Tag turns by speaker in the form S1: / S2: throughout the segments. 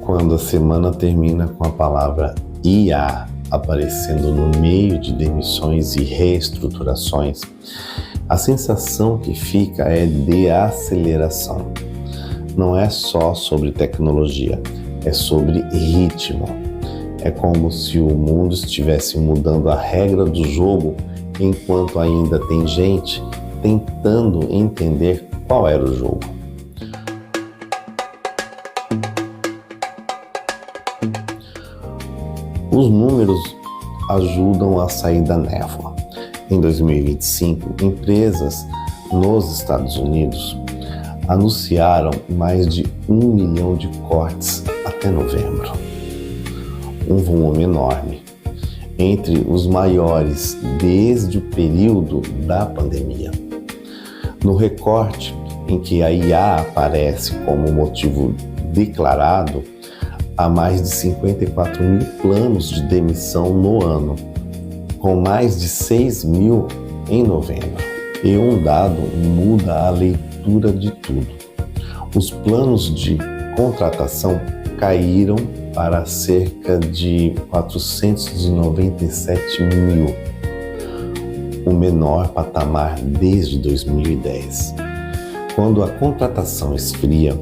S1: Quando a semana termina com a palavra IA aparecendo no meio de demissões e reestruturações, a sensação que fica é de aceleração. Não é só sobre tecnologia, é sobre ritmo. É como se o mundo estivesse mudando a regra do jogo, enquanto ainda tem gente tentando entender qual era o jogo. Os números ajudam a sair da névoa. Em 2025, empresas nos Estados Unidos anunciaram mais de 1 milhão de cortes até novembro. Um volume enorme, entre os maiores desde o período da pandemia. No recorte em que a IA aparece como motivo declarado, há mais de 54 mil planos de demissão no ano, com mais de 6 mil em novembro. E um dado muda a leitura de tudo. Os planos de contratação caíram para cerca de 497 mil, o menor patamar desde 2010. Quando a contratação esfria,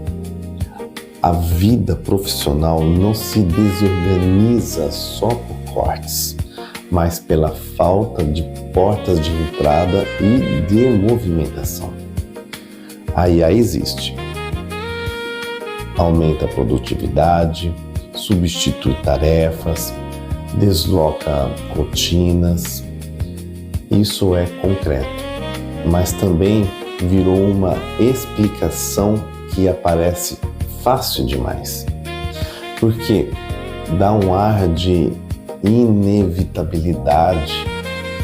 S1: a vida profissional não se desorganiza só por cortes, mas pela falta de portas de entrada e de movimentação. A IA existe. Aumenta a produtividade, substitui tarefas, desloca rotinas. Isso é concreto, mas também virou uma explicação que aparece fácil demais, porque dá um ar de inevitabilidade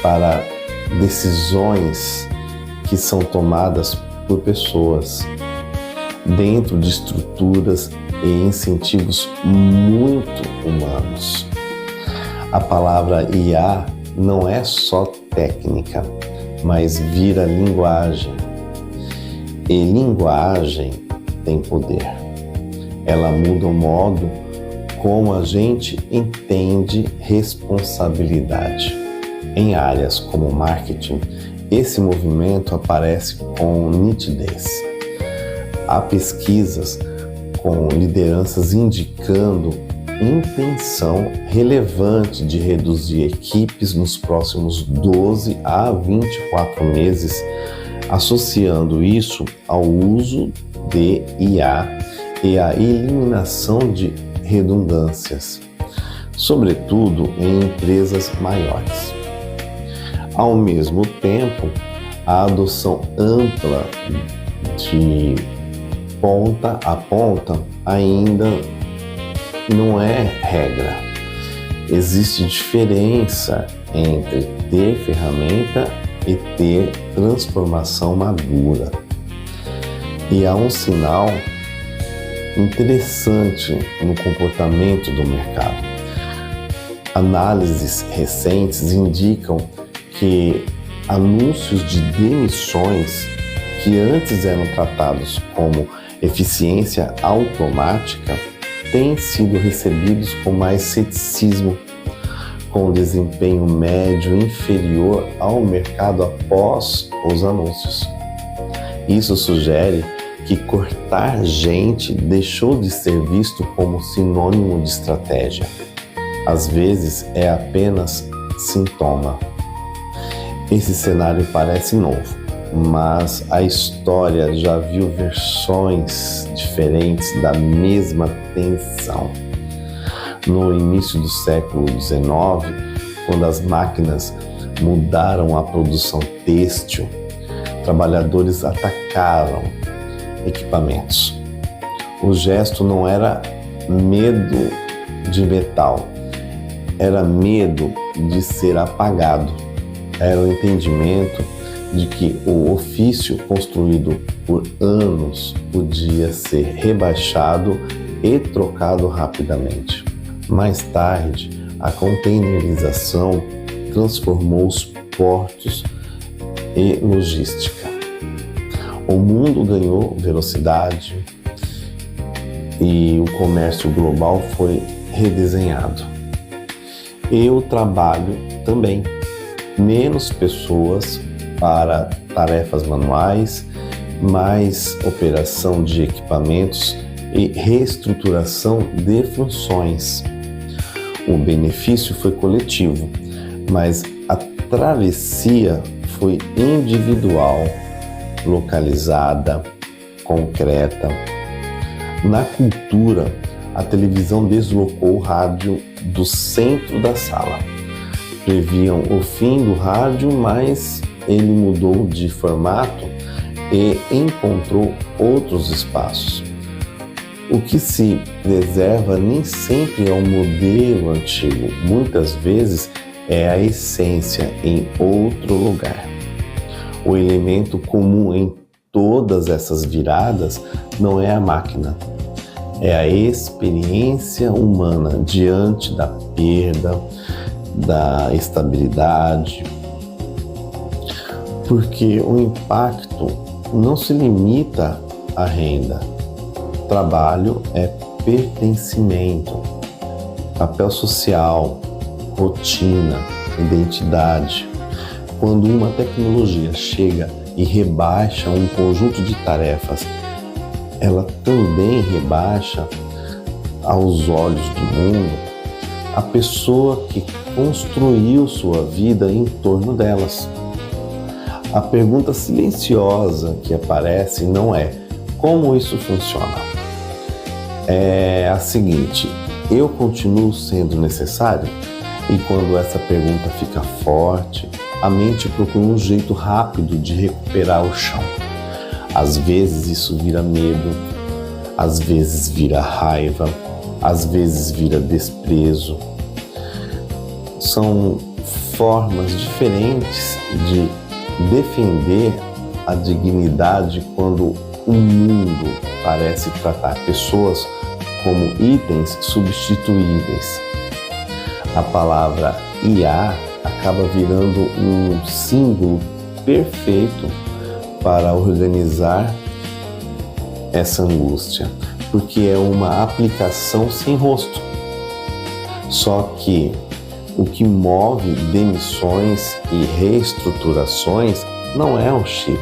S1: para decisões que são tomadas por pessoas dentro de estruturas e incentivos muito humanos. A palavra IA não é só técnica, mas vira linguagem. E linguagem tem poder. Ela muda o modo como a gente entende responsabilidade. Em áreas como marketing, esse movimento aparece com nitidez. Há pesquisas com lideranças indicando intenção relevante de reduzir equipes nos próximos 12 a 24 meses, associando isso ao uso de IA e a eliminação de redundâncias, sobretudo em empresas maiores. Ao mesmo tempo, a adoção ampla de ponta a ponta ainda não é regra. Existe diferença entre ter ferramenta e ter transformação madura. E há um sinal interessante no comportamento do mercado. Análises recentes indicam que anúncios de demissões que antes eram tratados como eficiência automática têm sido recebidos com mais ceticismo, com desempenho médio inferior ao mercado após os anúncios. Isso sugere que cortar gente deixou de ser visto como sinônimo de estratégia. Às vezes é apenas sintoma. Esse cenário parece novo, mas a história já viu versões diferentes da mesma tensão. No início do século XIX, quando as máquinas mudaram a produção têxtil, trabalhadores atacaram equipamentos. O gesto não era medo de metal, era medo de ser apagado. Era o entendimento de que o ofício construído por anos podia ser rebaixado e trocado rapidamente. Mais tarde, a containerização transformou os portos e logística. O mundo ganhou velocidade e o comércio global foi redesenhado. E o trabalho também. Menos pessoas para tarefas manuais, mais operação de equipamentos e reestruturação de funções. O benefício foi coletivo, mas a travessia foi individual, localizada, concreta. Na cultura, a televisão deslocou o rádio do centro da sala. Previam o fim do rádio, mas ele mudou de formato e encontrou outros espaços. O que se preserva nem sempre é o modelo antigo, muitas vezes é a essência em outro lugar. O elemento comum em todas essas viradas não é a máquina, é a experiência humana diante da perda, da estabilidade, porque o impacto não se limita à renda. Trabalho é pertencimento, papel social, rotina, identidade. Quando uma tecnologia chega e rebaixa um conjunto de tarefas, ela também rebaixa, aos olhos do mundo, a pessoa que construiu sua vida em torno delas. A pergunta silenciosa que aparece não é como isso funciona. É a seguinte: eu continuo sendo necessário? E quando essa pergunta fica forte, a mente procura um jeito rápido de recuperar o chão. Às vezes isso vira medo, às vezes vira raiva, às vezes vira desprezo. São formas diferentes de defender a dignidade quando o mundo parece tratar pessoas como itens substituíveis. A palavra IA acaba virando um símbolo perfeito para organizar essa angústia, porque é uma aplicação sem rosto. Só que o que move demissões e reestruturações não é um chip,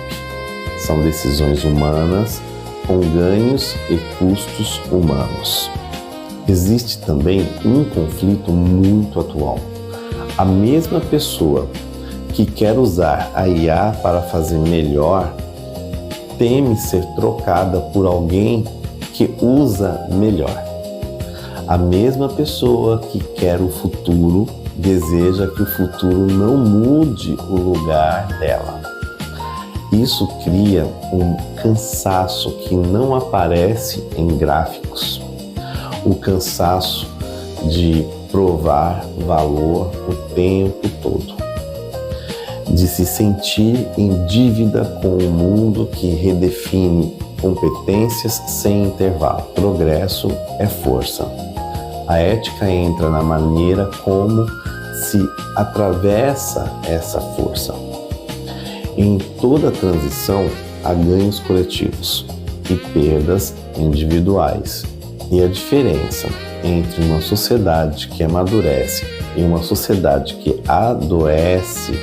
S1: são decisões humanas com ganhos e custos humanos. Existe também um conflito muito atual. A mesma pessoa que quer usar a IA para fazer melhor teme ser trocada por alguém que usa melhor. A mesma pessoa que quer o futuro deseja que o futuro não mude o lugar dela. Isso cria um cansaço que não aparece em gráficos. O cansaço de provar valor o tempo todo, de se sentir em dívida com o mundo que redefine competências sem intervalo. Progresso é força. A ética entra na maneira como se atravessa essa força. Em toda transição há ganhos coletivos e perdas individuais. E a diferença entre uma sociedade que amadurece e uma sociedade que adoece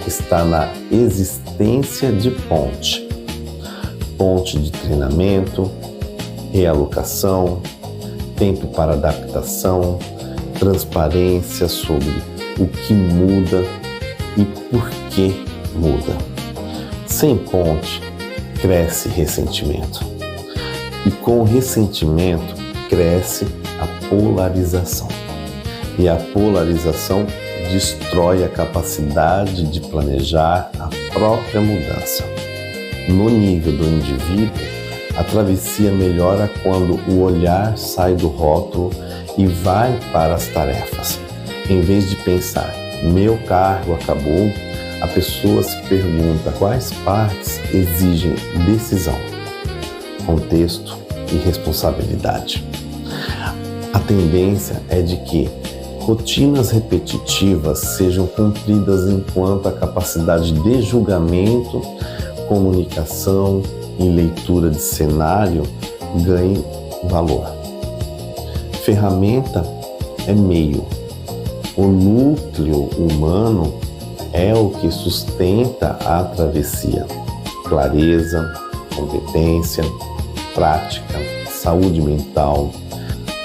S1: está na existência de ponte. Ponte de treinamento, realocação, tempo para adaptação, transparência sobre o que muda e por que muda. Sem ponte, cresce ressentimento. E com o ressentimento, cresce a polarização. E a polarização destrói a capacidade de planejar a própria mudança. No nível do indivíduo, a travessia melhora quando o olhar sai do rótulo e vai para as tarefas. Em vez de pensar, meu cargo acabou, a pessoa se pergunta quais partes exigem decisão, contexto e responsabilidade. A tendência é de que rotinas repetitivas sejam cumpridas enquanto a capacidade de julgamento, comunicação e leitura de cenário ganhe valor. Ferramenta é meio. O núcleo humano é o que sustenta a travessia. Clareza, competência, prática, saúde mental,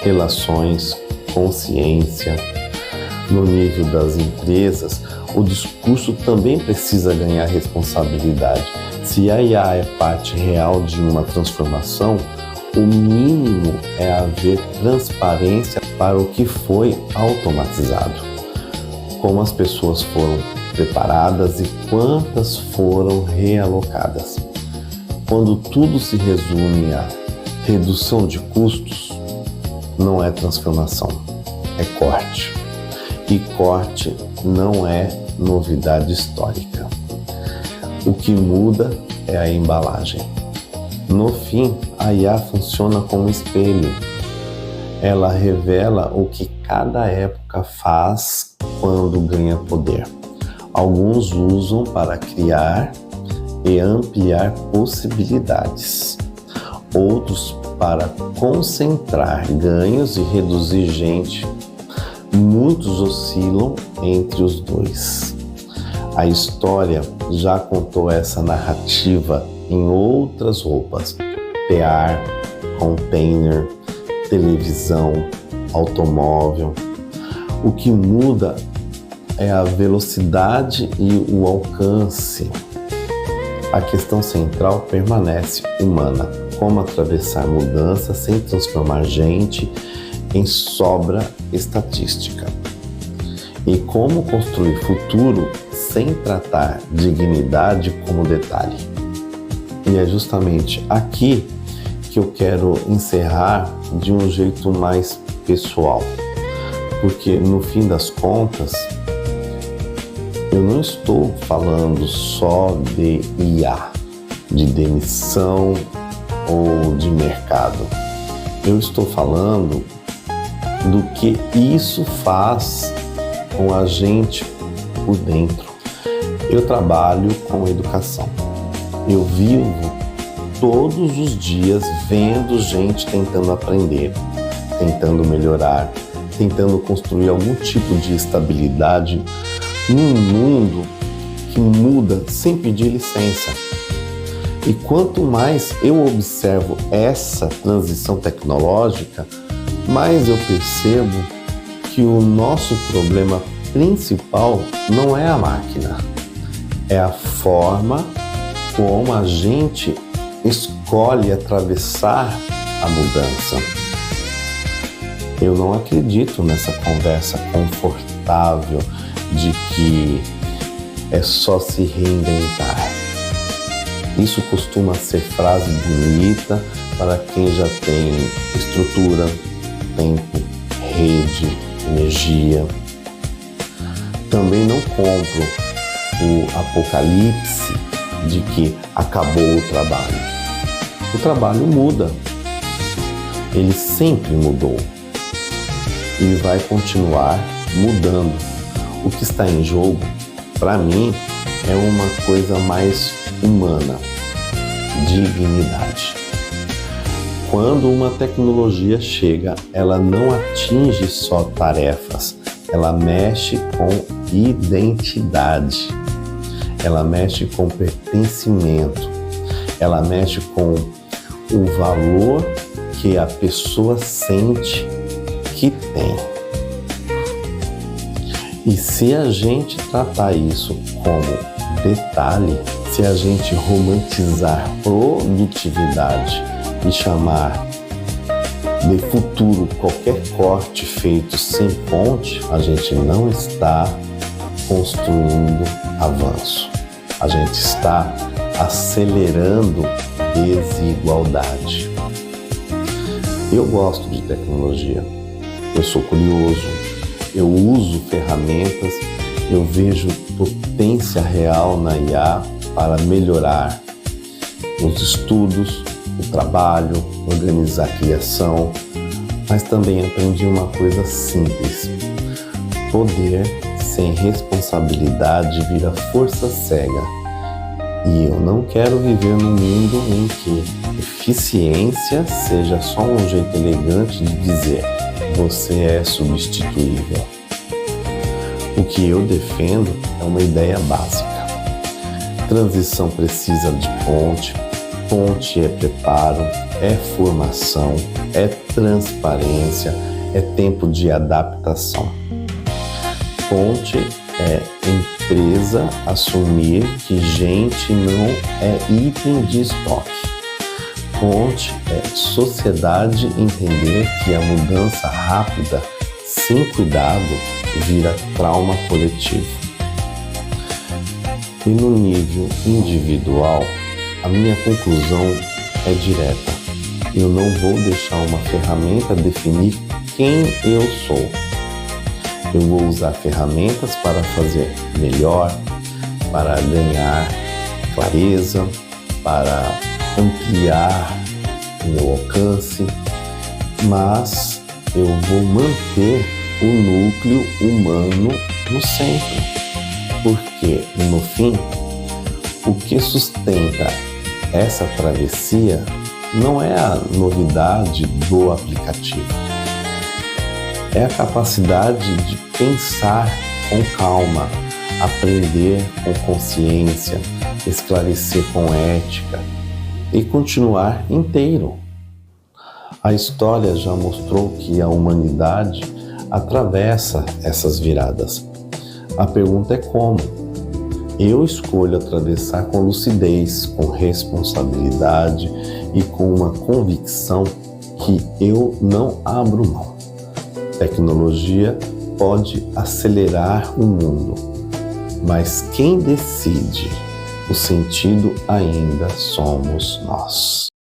S1: relações, consciência. No nível das empresas, o discurso também precisa ganhar responsabilidade. Se a IA é parte real de uma transformação, o mínimo é haver transparência para o que foi automatizado. Como as pessoas foram preparadas e quantas foram realocadas. Quando tudo se resume a redução de custos, não é transformação, é corte. E corte não é novidade histórica. O que muda é a embalagem. No fim, a IA funciona como espelho. Ela revela o que cada época faz quando ganha poder. Alguns usam para criar e ampliar possibilidades. Outros para concentrar ganhos e reduzir gente. Muitos oscilam entre os dois. A história já contou essa narrativa em outras roupas: PR, container, televisão, automóvel. O que muda é a velocidade e o alcance. A questão central permanece humana: como atravessar mudança sem transformar gente em sobra estatística. E como construir futuro sem tratar dignidade como detalhe. E é justamente aqui que eu quero encerrar de um jeito mais pessoal. Porque no fim das contas, eu não estou falando só de IA, de demissão ou de mercado. Eu estou falando do que isso faz com a gente por dentro. Eu trabalho com educação. Eu vivo todos os dias vendo gente tentando aprender, tentando melhorar, tentando construir algum tipo de estabilidade num mundo que muda sem pedir licença. E quanto mais eu observo essa transição tecnológica, mais eu percebo que o nosso problema principal não é a máquina, é a forma como a gente escolhe atravessar a mudança. Eu não acredito nessa conversa confortável de que é só se reinventar. Isso costuma ser frase bonita para quem já tem estrutura, tempo, rede, energia. Também não compro o apocalipse de que acabou o trabalho. O trabalho muda. Ele sempre mudou. E vai continuar mudando. O que está em jogo, para mim, é uma coisa mais humana, dignidade. Quando uma tecnologia chega, ela não atinge só tarefas, ela mexe com identidade, ela mexe com pertencimento, ela mexe com o valor que a pessoa sente que tem. E se a gente tratar isso como detalhe, se a gente romantizar produtividade e chamar de futuro qualquer corte feito sem ponte, a gente não está construindo avanço. A gente está acelerando desigualdade. Eu gosto de tecnologia, eu sou curioso, eu uso ferramentas, eu vejo potência real na IA para melhorar os estudos, o trabalho, organizar a criação, mas também aprendi uma coisa simples: poder sem responsabilidade vira força cega. E eu não quero viver num mundo em que eficiência seja só um jeito elegante de dizer você é substituível. O que eu defendo é uma ideia básica. Transição precisa de ponte, ponte é preparo, é formação, é transparência, é tempo de adaptação. Ponte é empresa assumir que gente não é item de estoque. Ponte é sociedade entender que a mudança rápida, sem cuidado, vira trauma coletivo. E no nível individual, a minha conclusão é direta. Eu não vou deixar uma ferramenta definir quem eu sou. Eu vou usar ferramentas para fazer melhor, para ganhar clareza, para ampliar o meu alcance, mas eu vou manter o núcleo humano no centro, porque no fim, o que sustenta essa travessia não é a novidade do aplicativo, é a capacidade de pensar com calma, aprender com consciência, esclarecer com ética e continuar inteiro. A história já mostrou que a humanidade atravessa essas viradas. A pergunta é como? Eu escolho atravessar com lucidez, com responsabilidade e com uma convicção que eu não abro mão. Tecnologia pode acelerar o mundo, mas quem decide o sentido ainda somos nós.